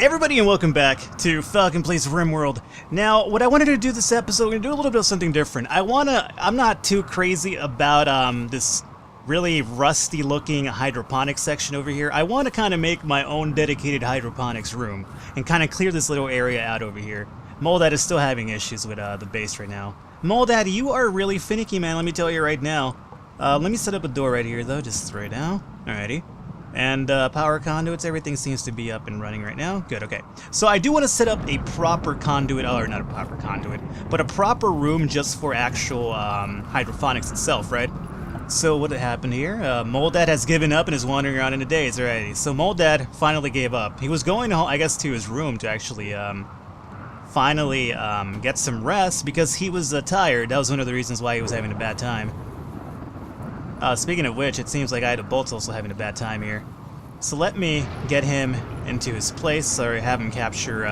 Everybody and welcome back to Falcon Plays Rimworld. Now, what I wanted to do this episode, we're gonna do a little bit of something different. I'm not too crazy about this really rusty looking hydroponics section over here. I want to kind of make my own dedicated hydroponics room and kind of clear this little area out over here. Moldad is still having issues with the base right now. Moldad, you are really finicky, man, let me tell you right now. Let me set up a door right here though, just right now. Alrighty. And power conduits, everything seems to be up and running right now. Good, okay. So I do want to set up a proper conduit, or not a proper conduit, but a proper room just for actual hydroponics itself, right? So what happened here? Moldad has given up and is wandering around in the days already. So Moldad finally gave up. He was going, I guess, to his room to actually finally get some rest because he was tired. That was one of the reasons why he was having a bad time. Speaking of which, it seems like Bolt's also having a bad time here. So let me get him into his place, or have him capture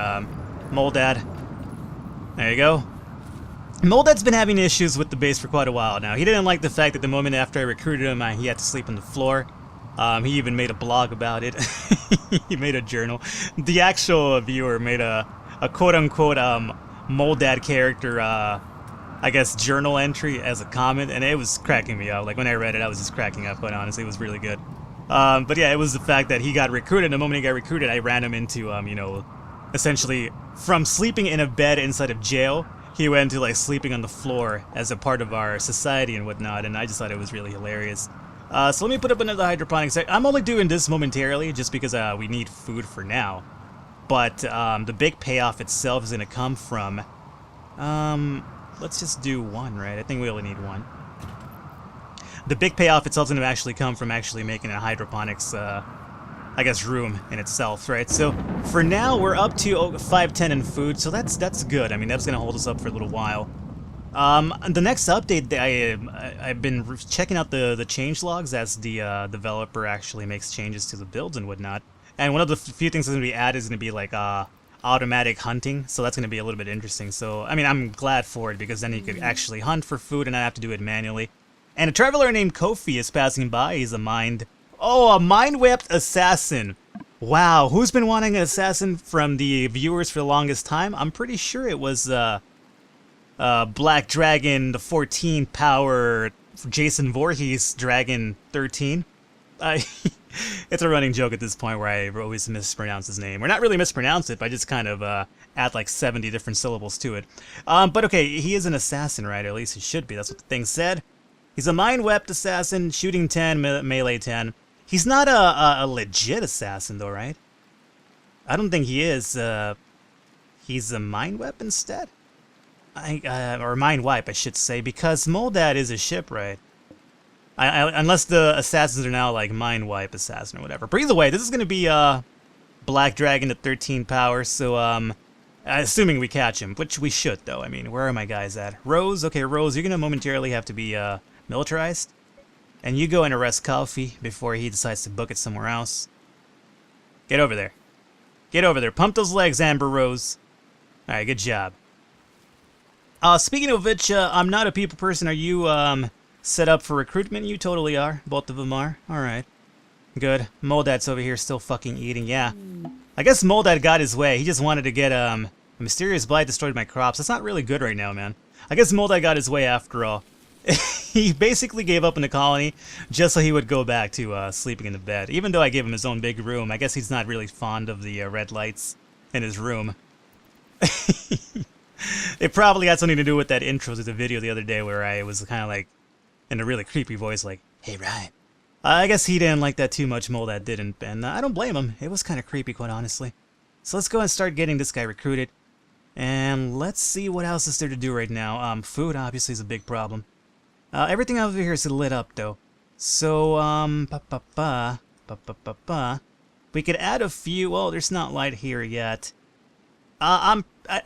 Moldad. There you go. Moldad's been having issues with the base for quite a while now. He didn't like the fact that the moment after I recruited him, he had to sleep on the floor. He even made a blog about it. He made a journal. The actual viewer made a quote-unquote Moldad character I guess journal entry as a comment, and it was cracking me up. Like when I read it, I was just cracking up, quite honestly. It was really good. But yeah, it was the fact that he got recruited. The moment he got recruited, I ran him into, you know, essentially from sleeping in a bed inside of jail, he went to like sleeping on the floor as a part of our society and whatnot, and I just thought it was really hilarious. So let me put up another hydroponics. I'm only doing this momentarily just because we need food for now. But the big payoff itself is going to come from... let's just do one, right? I think we only need one. The big payoff itself is going to actually come from actually making a hydroponics, I guess, room in itself, right? So for now, we're up to 510 in food, so that's good. I mean, that's going to hold us up for a little while. The next update, I've been checking out the change logs as the developer actually makes changes to the builds and whatnot. And one of the few things that's going to be added is going to be like automatic hunting, so that's going to be a little bit interesting. So, I mean, I'm glad for it because then you could actually hunt for food and not have to do it manually. And a traveler named Kofi is passing by. He's a mind-whipped assassin. Wow, who's been wanting an assassin from the viewers for the longest time? I'm pretty sure it was Black Dragon, the 14 power Jason Voorhees Dragon 13. It's a running joke at this point where I always mispronounce his name. Or not really mispronounce it, but I just kind of add like 70 different syllables to it. But okay, he is an assassin, right? Or at least he should be. That's what the thing said. He's a mind-wept assassin, shooting 10, melee 10. He's not a legit assassin, though, right? I don't think he is. He's a mind-wep instead? Or mind-wipe, I should say, because Moldad is a ship, right? Unless the assassins are now like mind wipe assassin or whatever. But either way, this is going to be Black Dragon at 13 power. So assuming we catch him, which we should though. I mean, where are my guys at? Rose, okay, Rose, you're going to momentarily have to be militarized, and you go and arrest Coffee before he decides to book it somewhere else. Get over there. Get over there. Pump those legs, Amber Rose. All right, good job. Speaking of which, I'm not a people person. Are you set up for recruitment? You totally are. Both of them are. Alright. Good. Moldad's over here still fucking eating. Yeah. I guess Moldad got his way. He just wanted to get, a mysterious blight destroyed my crops. That's not really good right now, man. I guess Moldad got his way after all. He basically gave up in the colony just so he would go back to sleeping in the bed. Even though I gave him his own big room, I guess he's not really fond of the red lights in his room. It probably had something to do with that intro to the video the other day where I was kind of like, in a really creepy voice, like, "Hey, Ryan." I guess he didn't like that too much, Moldad didn't, and I don't blame him. It was kind of creepy, quite honestly. So let's go and start getting this guy recruited. And let's see what else is there to do right now. Food, obviously, is a big problem. Everything over here is lit up, though. So, we could add a few... Well, there's not light here yet.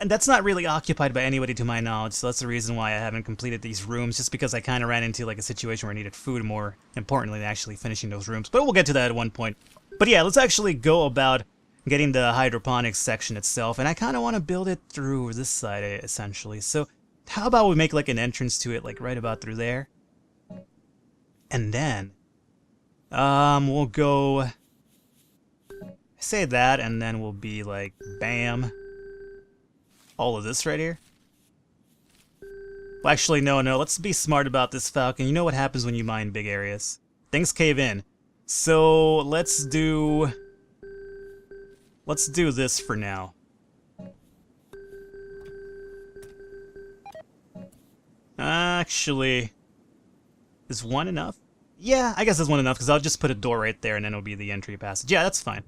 That's not really occupied by anybody to my knowledge, so that's the reason why I haven't completed these rooms, just because I kind of ran into like a situation where I needed food more importantly than actually finishing those rooms. But we'll get to that at one point. But yeah, let's actually go about getting the hydroponics section itself, and I kind of want to build it through this side, essentially. So how about we make like an entrance to it, like right about through there? And then, we'll go... Say that, and then we'll be like, bam. All of this right here. Well, actually, no. Let's be smart about this, Falcon. You know what happens when you mine big areas. Things cave in. So, let's do this for now. Actually, is one enough? Yeah, I guess that's one enough, because I'll just put a door right there, and then it'll be the entry passage. Yeah, that's fine.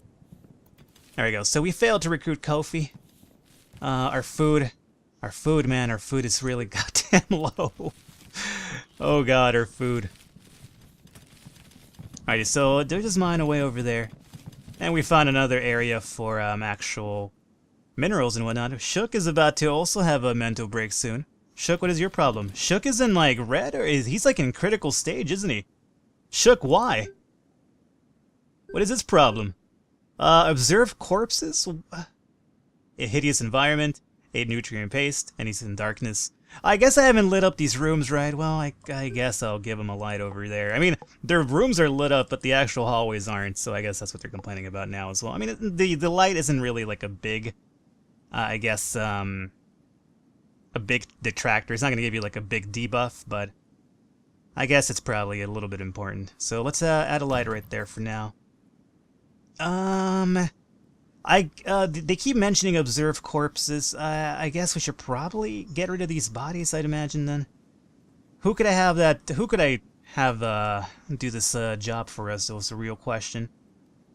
There we go. So we failed to recruit Kofi. Our food, man, our food is really goddamn low. Oh god, our food. Alrighty, so there's just mine away over there. And we found another area for actual minerals and whatnot. Shook is about to also have a mental break soon. Shook, what is your problem? Shook is in like red, or he's like in critical stage, isn't he? Shook, why? What is his problem? Observe corpses? A hideous environment, a nutrient paste, and he's in darkness. I guess I haven't lit up these rooms right. Well, I guess I'll give him a light over there. I mean, their rooms are lit up, but the actual hallways aren't, so I guess that's what they're complaining about now as well. I mean, the light isn't really like a big, I guess, a big detractor. It's not going to give you like a big debuff, but I guess it's probably a little bit important. So let's add a light right there for now. They keep mentioning observe corpses. I guess we should probably get rid of these bodies, I'd imagine, then. Who could I have do this job for us? That was the real question.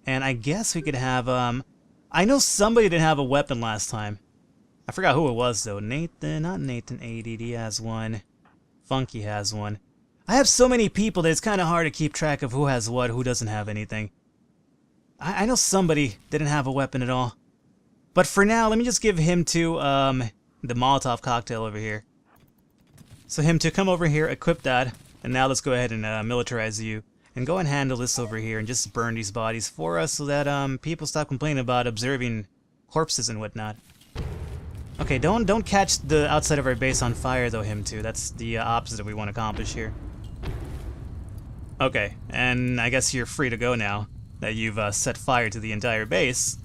And I guess we could have, I know somebody didn't have a weapon last time. I forgot who it was, though. Nathan, not Nathan 80, he has one. Funky has one. I have so many people that it's kind of hard to keep track of who has what, who doesn't have anything. I know somebody didn't have a weapon at all. But for now, let me just give him to, the Molotov cocktail over here. So him to come over here, equip that, and now let's go ahead and militarize you. And go and handle this over here and just burn these bodies for us so that, people stop complaining about observing corpses and whatnot. Okay, don't catch the outside of our base on fire, though, him too. That's the opposite that we want to accomplish here. Okay, and I guess you're free to go now that you've set fire to the entire base.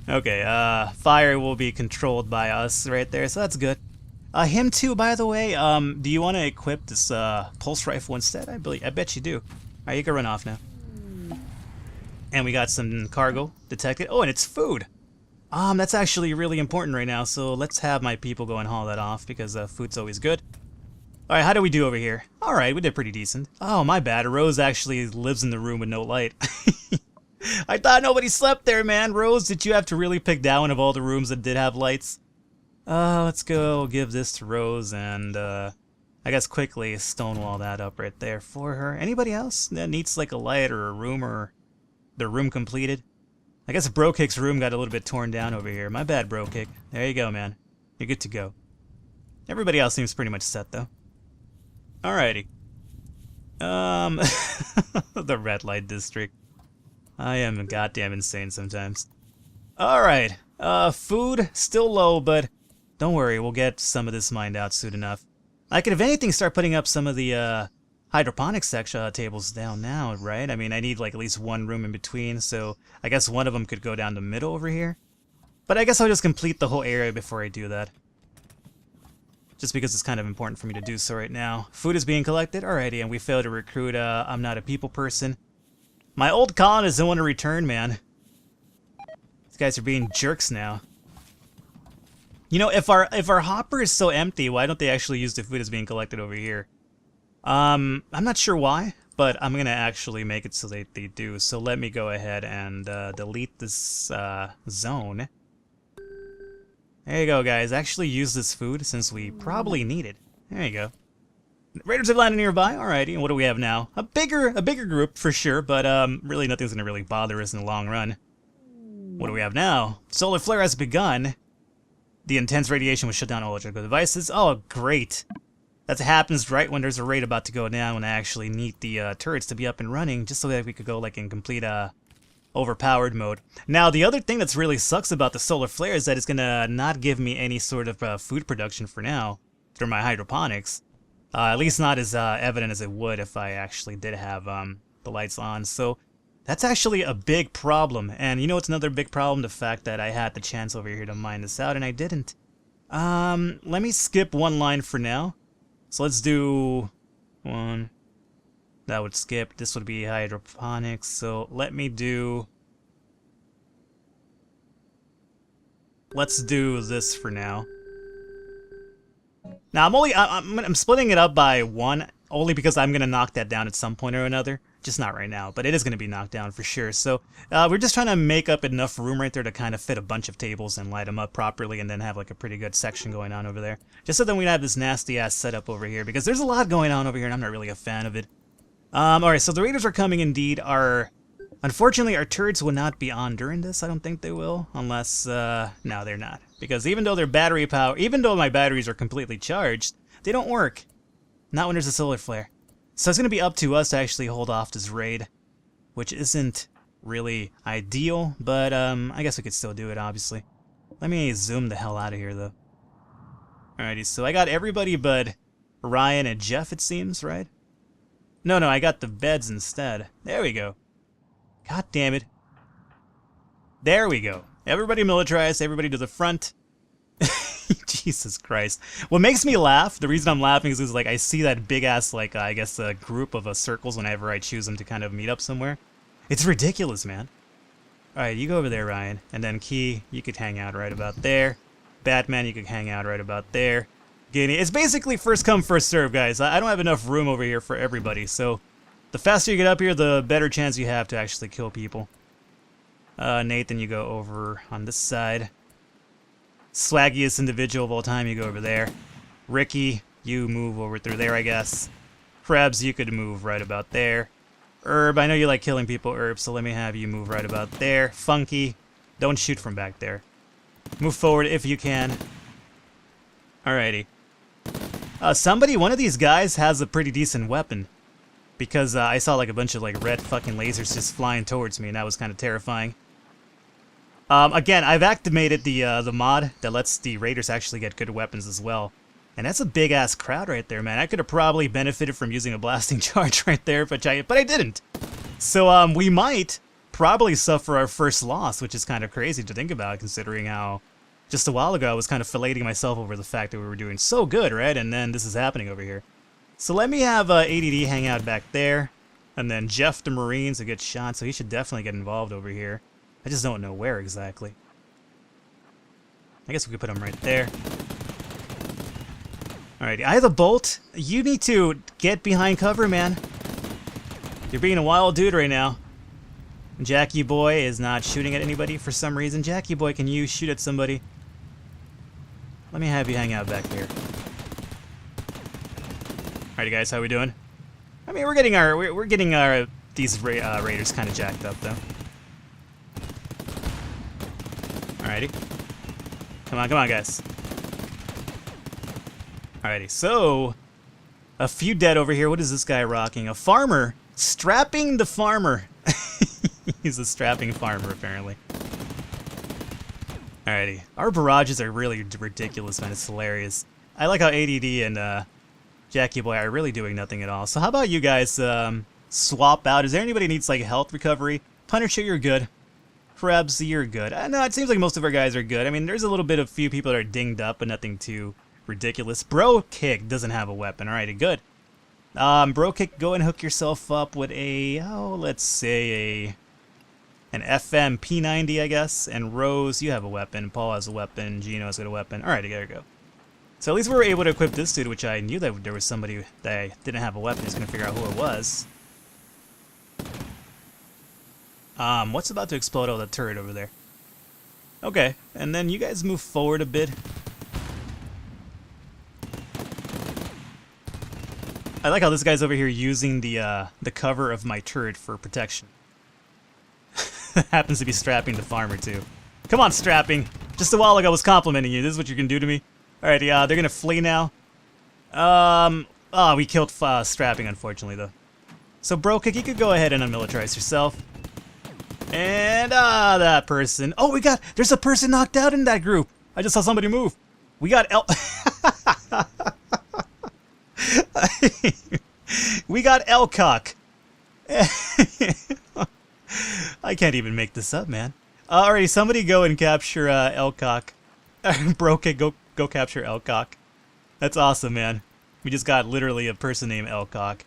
Okay, fire will be controlled by us right there, so that's good. Him too, by the way, do you want to equip this pulse rifle instead? I bet you do. Alright, you can run off now. And we got some cargo detected. Oh, and it's food! That's actually really important right now, so let's have my people go and haul that off, because food's always good. Alright, how do we do over here? Alright, we did pretty decent. Oh, my bad. Rose actually lives in the room with no light. I thought nobody slept there, man. Rose, did you have to really pick that one of all the rooms that did have lights? Let's go give this to Rose and, I guess quickly stonewall that up right there for her. Anybody else that needs like a light or a room or their room completed? I guess Bro-Kick's room got a little bit torn down over here. My bad, Bro-Kick. There you go, man. You're good to go. Everybody else seems pretty much set, though. Alrighty. The red light district. I am goddamn insane sometimes. Alright. Food, still low, but don't worry, we'll get some of this mined out soon enough. I could, if anything, start putting up some of the, hydroponics section tables down now, right? I mean, I need, like, at least one room in between, so I guess one of them could go down the middle over here. But I guess I'll just complete the whole area before I do that. Just because it's kind of important for me to do so right now. Food is being collected, alrighty, and we failed to recruit, I'm not a people person. My old colonists don't want to return, man. These guys are being jerks now. You know, if our hopper is so empty, why don't they actually use the food that's being collected over here? I'm not sure why, but I'm gonna actually make it so they do. So let me go ahead and delete this zone. There you go, guys. Actually use this food since we probably need it. There you go. Raiders have landed nearby. Alrighty, and what do we have now? A bigger group for sure, but really nothing's gonna really bother us in the long run. What do we have now? Solar flare has begun. The intense radiation will shut down all electrical devices. Oh, great. That happens right when there's a raid about to go down, when I actually need the turrets to be up and running, just so that we could go like in complete overpowered mode. Now, the other thing that's really sucks about the solar flare is that it's gonna not give me any sort of food production for now through my hydroponics. At least not as evident as it would if I actually did have the lights on. So that's actually a big problem. And you know what's another big problem? The fact that I had the chance over here to mine this out and I didn't. Let me skip one line for now. So let's do one. That would skip. This would be hydroponics. So let me do... Let's do this for now. Now I'm splitting it up by one, only because I'm gonna knock that down at some point or another. Just not right now, but it is gonna be knocked down for sure. So we're just trying to make up enough room right there to kind of fit a bunch of tables and light them up properly, and then have like a pretty good section going on over there. Just so that we don't have this nasty ass setup over here, because there's a lot going on over here, and I'm not really a fan of it. All right, so the raiders are coming indeed. Unfortunately, our turrets will not be on during this. I don't think they will, unless, no, they're not. Because even though even though my batteries are completely charged, they don't work. Not when there's a solar flare. So it's going to be up to us to actually hold off this raid, which isn't really ideal, but, I guess we could still do it, obviously. Let me zoom the hell out of here, though. Alrighty, so I got everybody but Ryan and Jeff, it seems, right? No, I got the beds instead. There we go. God damn it. There we go. Everybody militarized, everybody to the front. Jesus Christ. What makes me laugh, the reason I'm laughing is like I see that big ass, like, I guess a group of circles whenever I choose them to kind of meet up somewhere. It's ridiculous, man. Alright, you go over there, Ryan. And then Key, you could hang out right about there. Batman, you could hang out right about there. Guinea, it's basically first come, first serve, guys. I don't have enough room over here for everybody, so the faster you get up here, the better chance you have to actually kill people. Nathan, you go over on this side. Swaggiest individual of all time, you go over there. Ricky, you move over through there, I guess. Krebs, you could move right about there. Herb, I know you like killing people, Herb, so let me have you move right about there. Funky, don't shoot from back there. Move forward if you can. Alrighty. One of these guys has a pretty decent weapon. Because I saw like a bunch of like red fucking lasers just flying towards me, and that was kind of terrifying. Again, I've activated the mod that lets the raiders actually get good weapons as well. And that's a big ass crowd right there, man. I could have probably benefited from using a blasting charge right there, but I didn't. So we might probably suffer our first loss, which is kind of crazy to think about, considering how just a while ago I was kind of filleting myself over the fact that we were doing so good, right? And then this is happening over here. So let me have ADD hang out back there, and then Jeff the Marine's a good shot, so he should definitely get involved over here. I just don't know where exactly. I guess we could put him right there. Alrighty, I have a bolt. You need to get behind cover, man. You're being a wild dude right now. Jackie Boy is not shooting at anybody for some reason. Jackie Boy, can you shoot at somebody? Let me have you hang out back here. Alrighty, guys, how we doing? I mean, we're getting these raiders kind of jacked up, though. Alrighty, come on, guys. Alrighty, so a few dead over here. What is this guy rocking? A farmer strapping the farmer. He's a strapping farmer, apparently. Alrighty, our barrages are really ridiculous, man. It's hilarious. I like how ADD and Jackie Boy are really doing nothing at all. So how about you guys swap out? Is there anybody who needs like health recovery? Punisher, you're good. Krebs, you're good. No, it seems like most of our guys are good. I mean, there's a little bit of few people that are dinged up, but nothing too ridiculous. Bro Kick doesn't have a weapon. Alrighty, good. Bro Kick, go and hook yourself up with a, let's say an FM P90, I guess. And Rose, you have a weapon. Paul has a weapon. Gino has got a weapon. Alrighty, there we go. So at least we were able to equip this dude, which I knew that there was somebody that didn't have a weapon. I was going to figure out who it was. What's about to explode? Oh, the turret over there. Okay, and then you guys move forward a bit. I like how this guy's over here using the cover of my turret for protection. Happens to be strapping the farmer, too. Come on, strapping. Just a while ago I was complimenting you. This is what you can do to me. Alrighty, they're gonna flee now. Oh, we killed strapping, unfortunately, though. So, Brokick, you could go ahead and unmilitarize yourself. And, that person. Oh, there's a person knocked out in that group. I just saw somebody move. We got we got Elcock. I can't even make this up, man. Alrighty, somebody go and capture Elcock. Broke it, go capture Elcock. That's awesome, man. We just got literally a person named Elcock.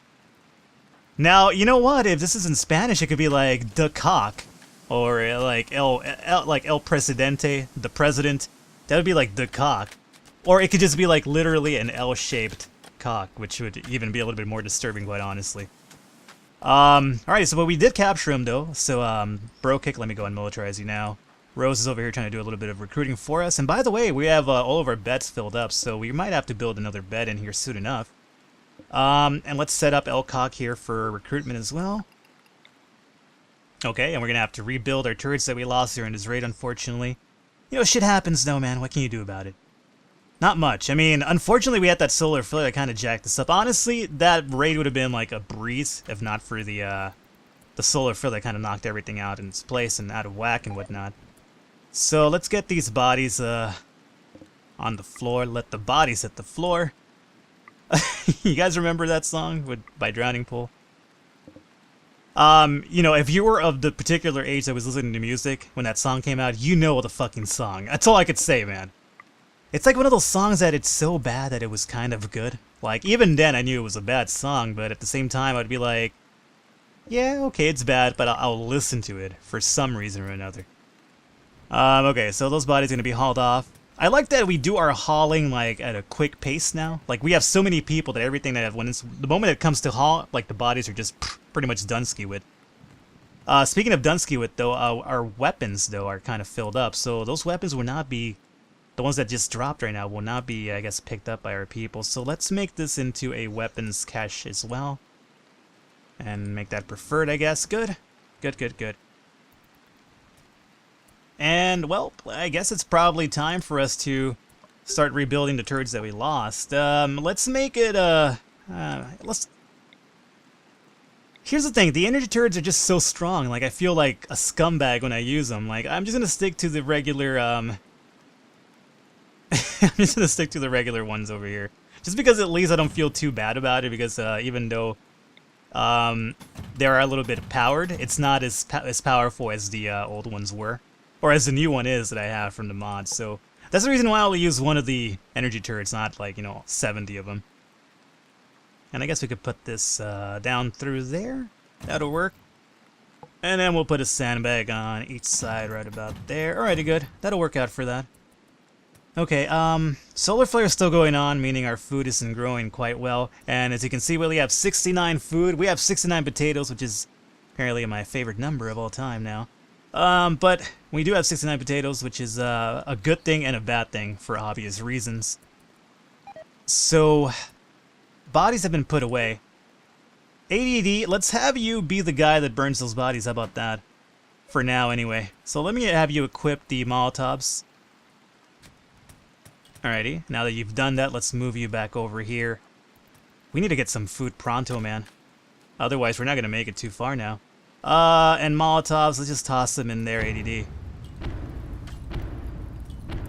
Now, you know what? If this is in Spanish, it could be like the cock, or like El Presidente, the president. That would be like the cock, or it could just be like literally an L-shaped cock, which would even be a little bit more disturbing, quite honestly. Alright, so but we did capture him though. So Bro Kick, let me go and militarize you now. Rose is over here trying to do a little bit of recruiting for us. And by the way, we have all of our beds filled up, so we might have to build another bed in here soon enough. And let's set up Elcock here for recruitment as well. Okay, and we're gonna have to rebuild our turrets that we lost during this raid, unfortunately. You know, shit happens though, man. What can you do about it? Not much. I mean, unfortunately, we had that solar flare that kind of jacked us up. Honestly, that raid would have been like a breeze if not for the solar flare that kind of knocked everything out in its place and out of whack and whatnot. So let's get these bodies on the floor. Let the bodies hit the floor. You guys remember that song by Drowning Pool? You know, if you were of the particular age that was listening to music when that song came out, you know the fucking song. That's all I could say, man. It's like one of those songs that it's so bad that it was kind of good. Like, even then I knew it was a bad song, but at the same time I'd be like, yeah, okay, it's bad, but I'll listen to it for some reason or another. Okay, so those bodies are going to be hauled off. I like that we do our hauling, like, at a quick pace now. Like, we have so many people that everything that the moment it comes to haul, like, the bodies are just pretty much Dunsky with. Speaking of Dunsky with, though, our weapons, though, are kind of filled up. So those weapons will not be, the ones that just dropped right now will not be, I guess, picked up by our people. So let's make this into a weapons cache as well. And make that preferred, I guess. Good. Good, good, good. And, well, I guess it's probably time for us to start rebuilding the turrets that we lost. Let's make it, Here's the thing, the energy turrets are just so strong, like, I feel like a scumbag when I use them. Like, I'm just gonna stick to the regular, I'm just gonna stick to the regular ones over here. Just because at least I don't feel too bad about it, because, even though, they are a little bit powered, it's not as powerful as the, old ones were. Or as the new one is that I have from the mods, so that's the reason why I only use one of the energy turrets, not like, you know, 70 of them. And I guess we could put this down through there. That'll work. And then we'll put a sandbag on each side right about there. Alrighty, good. That'll work out for that. Okay, solar flare is still going on, meaning our food isn't growing quite well. And as you can see, we only have 69 food. We have 69 potatoes, which is apparently my favorite number of all time now. But we do have 69 potatoes, which is a good thing and a bad thing for obvious reasons. So, bodies have been put away. ADD, let's have you be the guy that burns those bodies. How about that? For now, anyway. So let me have you equip the Molotovs. Alrighty, now that you've done that, let's move you back over here. We need to get some food pronto, man. Otherwise, we're not going to make it too far now. And Molotovs, let's just toss them in there, ADD.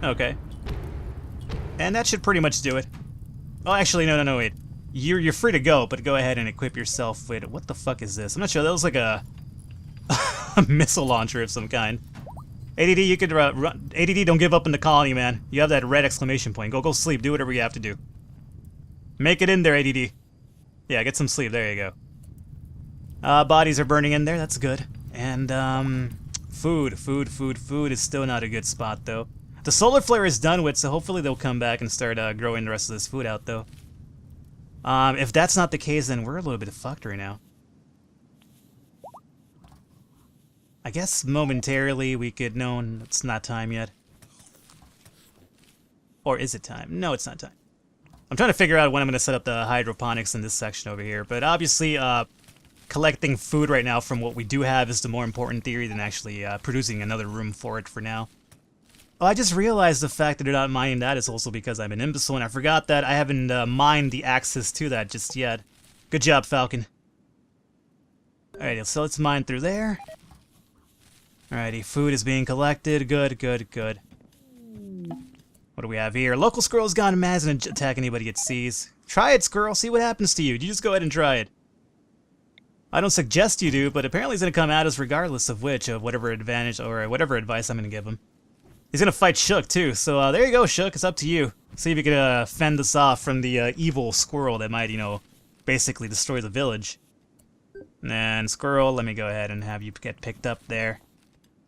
Okay. And that should pretty much do it. Oh, actually, no, wait. You're free to go, but go ahead and equip yourself with... What the fuck is this? I'm not sure. That was like a... a missile launcher of some kind. ADD, you could run... ADD, don't give up in the colony, man. You have that red exclamation point. Go sleep. Do whatever you have to do. Make it in there, ADD. Yeah, get some sleep. There you go. Bodies are burning in there. That's good. And, food is still not a good spot, though. The solar flare is done with, so hopefully they'll come back and start, growing the rest of this food out, though. If that's not the case, then we're a little bit fucked right now. I guess momentarily we could... No, it's not time yet. Or is it time? No, it's not time. I'm trying to figure out when I'm going to set up the hydroponics in this section over here, but obviously, collecting food right now from what we do have is the more important theory than actually producing another room for it for now. Oh, I just realized the fact that they're not mining that is also because I'm an imbecile, and I forgot that I haven't mined the access to that just yet. Good job, Falcon. Alrighty, so let's mine through there. Alrighty, food is being collected. Good. What do we have here? Local squirrel's gone mad and attack anybody it sees. Try it, squirrel. See what happens to you. You just go ahead and try it. I don't suggest you do, but apparently he's going to come at us regardless of whatever advantage or whatever advice I'm going to give him. He's going to fight Shook, too, so there you go, Shook. It's up to you. See if you can fend us off from the evil squirrel that might, basically destroy the village. And squirrel, let me go ahead and have you get picked up there.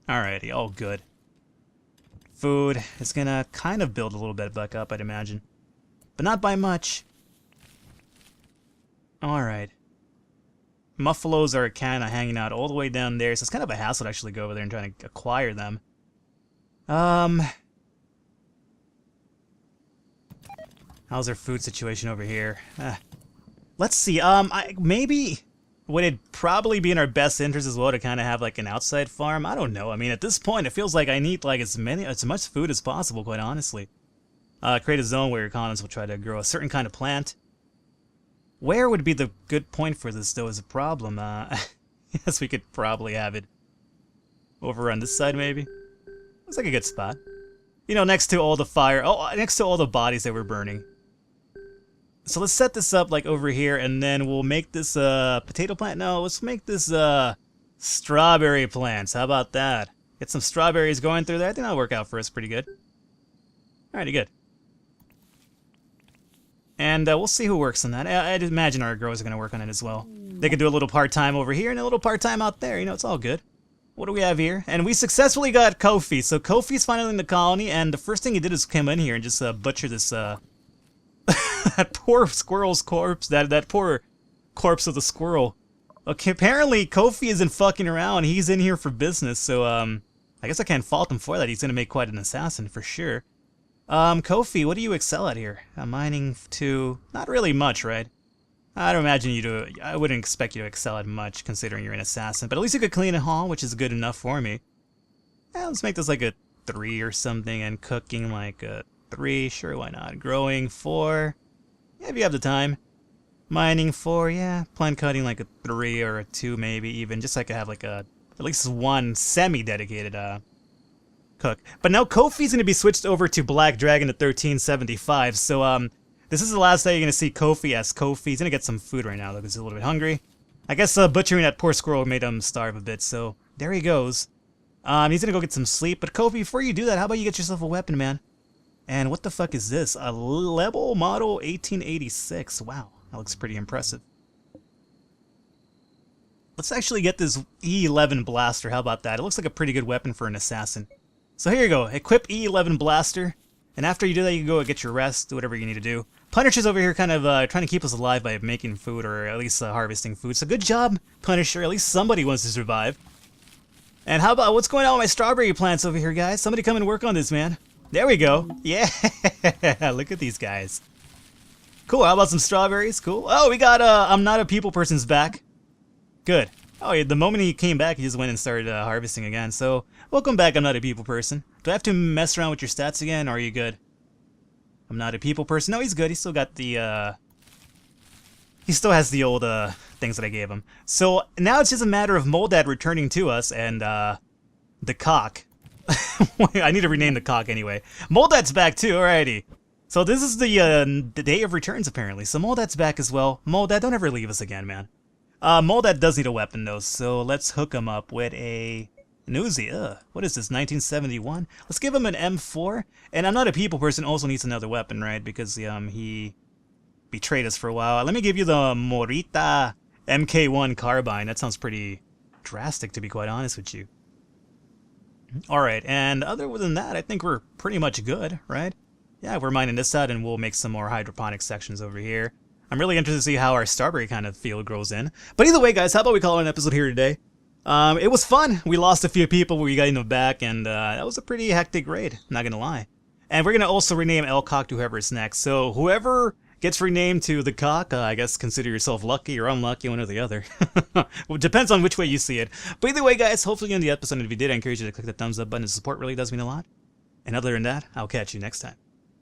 Alrighty, all good. Food is going to kind of build a little bit back up, I'd imagine. But not by much. Alright. Muffalos are kind of hanging out all the way down there, so it's kind of a hassle to actually go over there and try to acquire them. How's our food situation over here? Let's see, maybe would it probably be in our best interest as well to kind of have like an outside farm? I don't know. I mean, at this point, it feels like I need like as much food as possible, quite honestly. Create a zone where your colonists will try to grow a certain kind of plant. Where would be the good point for this, though, is a problem. Yes, we could probably have it over on this side, maybe. Looks like a good spot. Next to all the fire. Oh, next to all the bodies that we're burning. So let's set this up, like, over here, and then we'll make this, potato plant? No, let's make this, strawberry plants. How about that? Get some strawberries going through there. I think that'll work out for us pretty good. Alrighty, good. And we'll see who works on that. I'd imagine our girls are going to work on it as well. They could do a little part-time over here and a little part-time out there. It's all good. What do we have here? And we successfully got Kofi. So Kofi's finally in the colony, and the first thing he did is come in here and just butcher this, that poor squirrel's corpse. That poor corpse of the squirrel. Okay, apparently Kofi isn't fucking around. He's in here for business, so, I guess I can't fault him for that. He's going to make quite an assassin, for sure. Kofi, what do you excel at here? Mining to... not really much, right? I don't imagine you to... I wouldn't expect you to excel at much, considering you're an assassin. But at least you could clean a hall, which is good enough for me. Yeah, let's make this like a 3 or something, and cooking like a 3. Sure, why not? Growing 4. Yeah, if you have the time. Mining 4, yeah. Plant cutting like a 3 or a 2, maybe, even. Just so I could have like a... at least one semi-dedicated, cook. But now Kofi's going to be switched over to Black Dragon at 1375, so this is the last day you're going to see Kofi as Kofi. He's going to get some food right now, though, because he's a little bit hungry. I guess butchering that poor squirrel made him starve a bit, so there he goes. He's going to go get some sleep, but Kofi, before you do that, how about you get yourself a weapon, man? And what the fuck is this? A Level Model 1886. Wow, that looks pretty impressive. Let's actually get this E11 blaster. How about that? It looks like a pretty good weapon for an assassin. So here you go, equip E11 blaster, and after you do that you can go get your rest, do whatever you need to do. Punisher's over here kind of trying to keep us alive by making food, or at least harvesting food, so good job, Punisher, at least somebody wants to survive. And how about, what's going on with my strawberry plants over here, guys? Somebody come and work on this, man. There we go, yeah, look at these guys. Cool, how about some strawberries? Cool. Oh, we got, I'm not a people person's back. Good. Oh, yeah, the moment he came back, he just went and started harvesting again. So, welcome back, I'm not a people person. Do I have to mess around with your stats again, or are you good? I'm not a people person. No, he's good. He's still got the, he still has the old, things that I gave him. So, now it's just a matter of Moldad returning to us, and, the cock. I need to rename the cock anyway. Moldad's back too, alrighty. So, this is the day of returns, apparently. So, Moldad's back as well. Moldad, don't ever leave us again, man. Moldad does need a weapon, though, so let's hook him up with a Uzi. What is this, 1971? Let's give him an M4. And I'm not a people person, also needs another weapon, right? Because he betrayed us for a while. Let me give you the Morita MK1 carbine. That sounds pretty drastic, to be quite honest with you. Alright, and other than that, I think we're pretty much good, right? Yeah, we're mining this out, and we'll make some more hydroponic sections over here. I'm really interested to see how our strawberry kind of field grows in. But either way, guys, how about we call it an episode here today? It was fun. We lost a few people. We got them back, and that was a pretty hectic raid, not gonna lie. And we're gonna also rename El Cock to whoever is next. So whoever gets renamed to the Cock, I guess consider yourself lucky or unlucky, one or the other. Well, it depends on which way you see it. But either way, guys, hopefully you enjoyed the episode. And if you did, I encourage you to click the thumbs up button. The support really does mean a lot. And other than that, I'll catch you next time.